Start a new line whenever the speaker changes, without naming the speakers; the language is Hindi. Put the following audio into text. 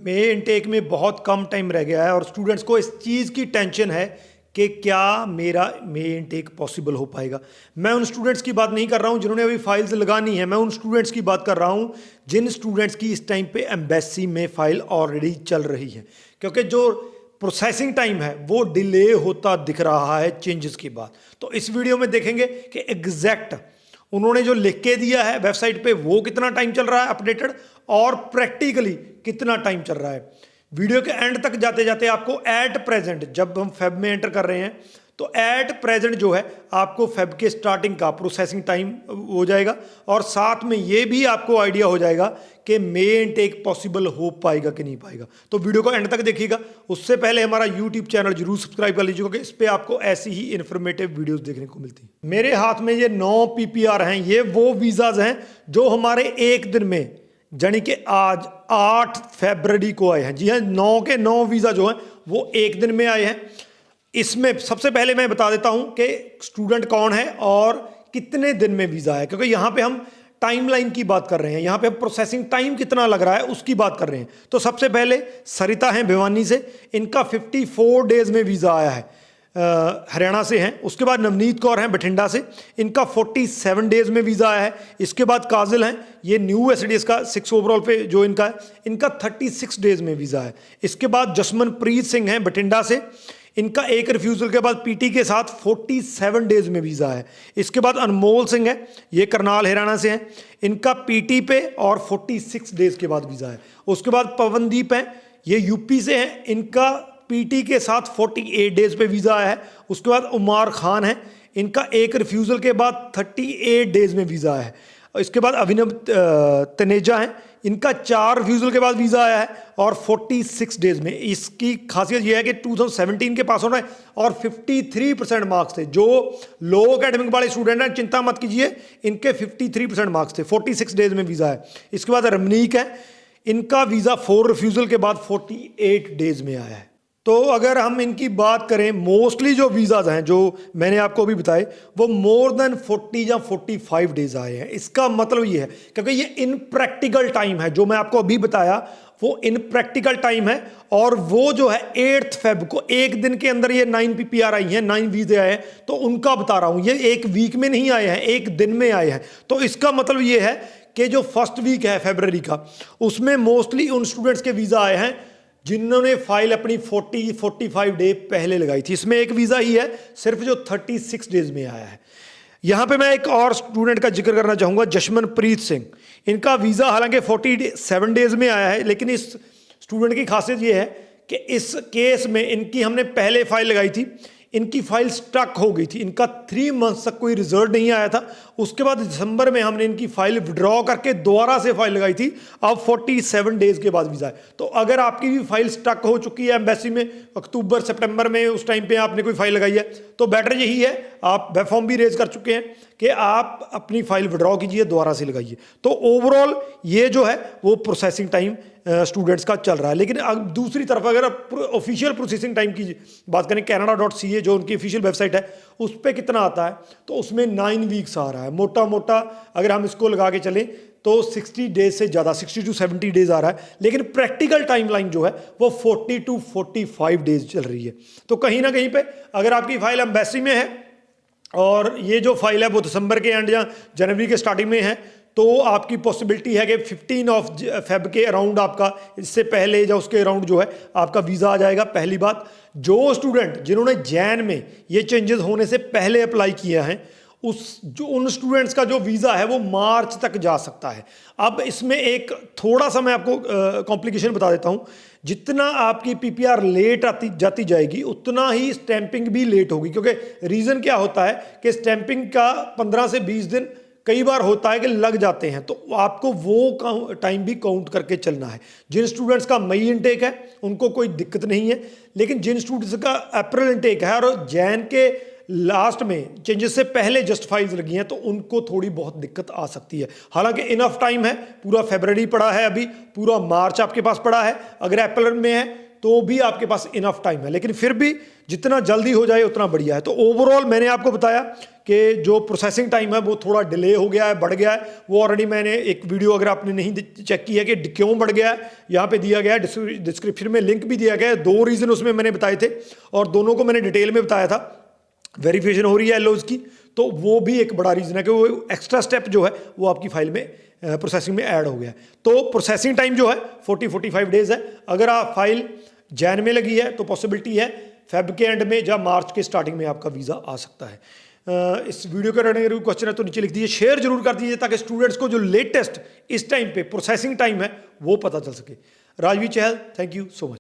मे इनटेक में बहुत कम टाइम रह गया है और स्टूडेंट्स को इस चीज़ की टेंशन है कि क्या मेरा मे इनटेक पॉसिबल हो पाएगा। मैं उन स्टूडेंट्स की बात नहीं कर रहा हूं जिन्होंने अभी फाइल्स लगानी है, मैं उन स्टूडेंट्स की बात कर रहा हूं जिन स्टूडेंट्स की इस टाइम पे एम्बेसी में फाइल ऑलरेडी चल रही है, क्योंकि जो प्रोसेसिंग टाइम है वो डिले होता दिख रहा है चेंजेस के बाद। तो इस वीडियो में देखेंगे कि एग्जैक्ट उन्होंने जो लिख के दिया है वेबसाइट पे वो कितना टाइम चल रहा है अपडेटेड, और प्रैक्टिकली कितना टाइम चल रहा है। वीडियो के एंड तक जाते जाते आपको एट प्रेजेंट, जब हम फेब में एंटर कर रहे हैं तो एट प्रेजेंट जो है आपको फेब के स्टार्टिंग का प्रोसेसिंग टाइम हो जाएगा, और साथ में ये भी आपको आइडिया हो जाएगा कि मे इनटेक पॉसिबल हो पाएगा कि नहीं पाएगा। तो वीडियो को एंड तक देखिएगा। उससे पहले हमारा यूट्यूब चैनल जरूर सब्सक्राइब कर लीजिएगा क्योंकि इस पर आपको ऐसी ही इन्फॉर्मेटिव वीडियोस देखने को मिलती हैं। मेरे हाथ में ये 9 पीपीआर हैं, ये वो वीज़ाज हैं जो हमारे एक दिन में, यानी कि आज 8 फरवरी को आए हैं। जी हाँ, 9 के 9 वीज़ा जो हैं वो एक दिन में आए हैं। इसमें सबसे पहले मैं बता देता हूं कि स्टूडेंट कौन है और कितने दिन में वीज़ा है, क्योंकि यहां पे हम टाइमलाइन की बात कर रहे हैं, यहां पे हम प्रोसेसिंग टाइम कितना लग रहा है उसकी बात कर रहे हैं। तो सबसे पहले सरिता हैं भिवानी से, इनका 54 डेज में वीज़ा आया है, हरियाणा से हैं। उसके बाद नवनीत कौर हैं बठिंडा से, इनका 47 डेज में वीज़ा आया है। इसके बाद काजल हैं, ये न्यू एसडीएस का 6 ओवरऑल पे जो इनका है, इनका 36 डेज में वीज़ा है। इसके बाद जसमनप्रीत सिंह हैं बठिंडा से, इनका एक रिफ्यूज़ल के बाद पीटी के साथ 47 डेज में वीज़ा है। इसके बाद अनमोल सिंह है, ये करनाल हरियाणा से हैं, इनका पीटी पे और 46 डेज के बाद वीज़ा है। उसके बाद पवनदीप हैं, ये यूपी से हैं, इनका पीटी के साथ 48 डेज पे वीज़ा आया है। उसके बाद उमार खान है, इनका एक रिफ्यूज़ल के बाद 38 डेज में वीज़ा आया है। इसके बाद अभिनव तनेजा हैं, इनका 4 रिफ्यूज़ल के बाद वीज़ा आया है और 46 डेज में। इसकी खासियत यह है कि 2017 के पास होना है और 53% मार्क्स थे। जो लो एकेडमिक वाले स्टूडेंट हैं चिंता मत कीजिए, इनके 53% मार्क्स थे, 46 डेज में वीज़ा है। इसके बाद रमनीक है, इनका वीज़ा 4 रिफ्यूज़ल के बाद 48 डेज में आया है। तो अगर हम इनकी बात करें, मोस्टली जो वीज़ाज हैं जो मैंने आपको अभी बताए वो मोर देन 40 या 45 डेज आए हैं। इसका मतलब ये है, क्योंकि ये इन प्रैक्टिकल टाइम है जो मैं आपको अभी बताया, वो इन प्रैक्टिकल टाइम है। और वो जो है 8 फेब को एक दिन के अंदर ये 9 पीपीआर आई हैं, 9 वीज़े आए हैं, तो उनका बता रहा हूँ। ये एक वीक में नहीं आए हैं, एक दिन में आए हैं। तो इसका मतलब ये है कि जो फर्स्ट वीक है फरवरी का, उसमें मोस्टली उन स्टूडेंट्स के वीज़ा आए हैं जिन्होंने फाइल अपनी 40-45 डे पहले लगाई थी। इसमें एक वीज़ा ही है सिर्फ जो 36 डेज में आया है। यहाँ पे मैं एक और स्टूडेंट का जिक्र करना चाहूँगा, जशमनप्रीत सिंह। इनका वीज़ा हालांकि 47 डेज में आया है, लेकिन इस स्टूडेंट की खासियत ये है कि इस केस में इनकी हमने पहले फाइल लगाई थी, इनकी फाइल स्टक हो गई थी, इनका 3 मंथ्स तक कोई रिजल्ट नहीं आया था। उसके बाद दिसंबर में हमने इनकी फाइल विड्रॉ करके दोबारा से फाइल लगाई थी, अब 47 डेज के बाद वीज़ा है। तो अगर आपकी भी फाइल स्टक हो चुकी है एम्बेसी में अक्टूबर सितंबर में, उस टाइम पे आपने कोई फाइल लगाई है, तो बेटर यही है, आप वेब फॉर्म भी रेज कर चुके हैं कि आप अपनी फाइल विड्रॉ कीजिए, दोबारा से लगाइए। तो ओवरऑल ये जो है वो प्रोसेसिंग टाइम स्टूडेंट्स का चल रहा है। लेकिन अब दूसरी तरफ अगर ऑफिशियल प्रोसेसिंग टाइम की बात करें, canada.ca जो उनकी ऑफिशियल वेबसाइट है, उस पर कितना आता है, तो उसमें 9 वीक्स आ रहा है। मोटा मोटा अगर हम इसको लगा के चलें तो 60 डेज से ज़्यादा, 60 to 70 डेज आ रहा है। लेकिन प्रैक्टिकल टाइमलाइन जो है वो 40 to 45 डेज चल रही है। तो कहीं ना कहीं पे अगर आपकी फाइल एम्बेसी में है और ये जो फाइल है वो दिसंबर के एंड या जनवरी के स्टार्टिंग में है, तो आपकी पॉसिबिलिटी है कि 15 फेब के अराउंड आपका, इससे पहले या उसके अराउंड जो है आपका वीज़ा आ जाएगा। पहली बात, जो स्टूडेंट जिन्होंने जैन में ये चेंजेस होने से पहले अप्लाई किया है, उन स्टूडेंट्स का जो वीज़ा है वो मार्च तक जा सकता है। अब इसमें एक थोड़ा सा मैं आपको कॉम्प्लिकेशन बता देता हूँ। जितना आपकी पीपीआर लेट जाती जाएगी उतना ही स्टैंपिंग भी लेट होगी, क्योंकि रीज़न क्या होता है कि स्टैंपिंग का 15 से 20 दिन कई बार होता है कि लग जाते हैं, तो आपको वो टाइम भी काउंट करके चलना है। जिन स्टूडेंट्स का मई इनटेक है उनको कोई दिक्कत नहीं है, लेकिन जिन स्टूडेंट्स का अप्रैल इनटेक है और जैन के लास्ट में चेंजेस से पहले जस्ट फाइल्स लगी हैं, तो उनको थोड़ी बहुत दिक्कत आ सकती है। हालांकि इनफ टाइम है, पूरा फरवरी पड़ा है, अभी पूरा मार्च आपके पास पड़ा है। अगर अप्रैल में है तो भी आपके पास इनफ टाइम है, लेकिन फिर भी जितना जल्दी हो जाए उतना बढ़िया है। तो ओवरऑल मैंने आपको बताया कि जो प्रोसेसिंग टाइम है वो थोड़ा डिले हो गया है, बढ़ गया है। वो ऑलरेडी मैंने एक वीडियो, अगर आपने नहीं चेक की है कि क्यों बढ़ गया है, यहाँ पे दिया गया है, डिस्क्रिप्शन में लिंक भी दिया गया है। 2 रीज़न उसमें मैंने बताए थे और दोनों को मैंने डिटेल में बताया था। वेरिफिकेशन हो रही है एलओज की, तो वो भी एक बड़ा रीज़न है कि वो एक्स्ट्रा स्टेप जो है वो आपकी फाइल में प्रोसेसिंग में ऐड हो गया है। तो प्रोसेसिंग टाइम जो है 40-45 डेज है। अगर आप फाइल जैन में लगी है तो पॉसिबिलिटी है फेब के एंड में या मार्च के स्टार्टिंग में आपका वीज़ा आ सकता है। इस वीडियो के रिगार्डिंग कोई क्वेश्चन है तो नीचे लिख दीजिए, शेयर जरूर कर दीजिए ताकि स्टूडेंट्स को जो लेटेस्ट इस टाइम पे प्रोसेसिंग टाइम है वो पता चल सके। राजवीर चहल, थैंक यू सो मच।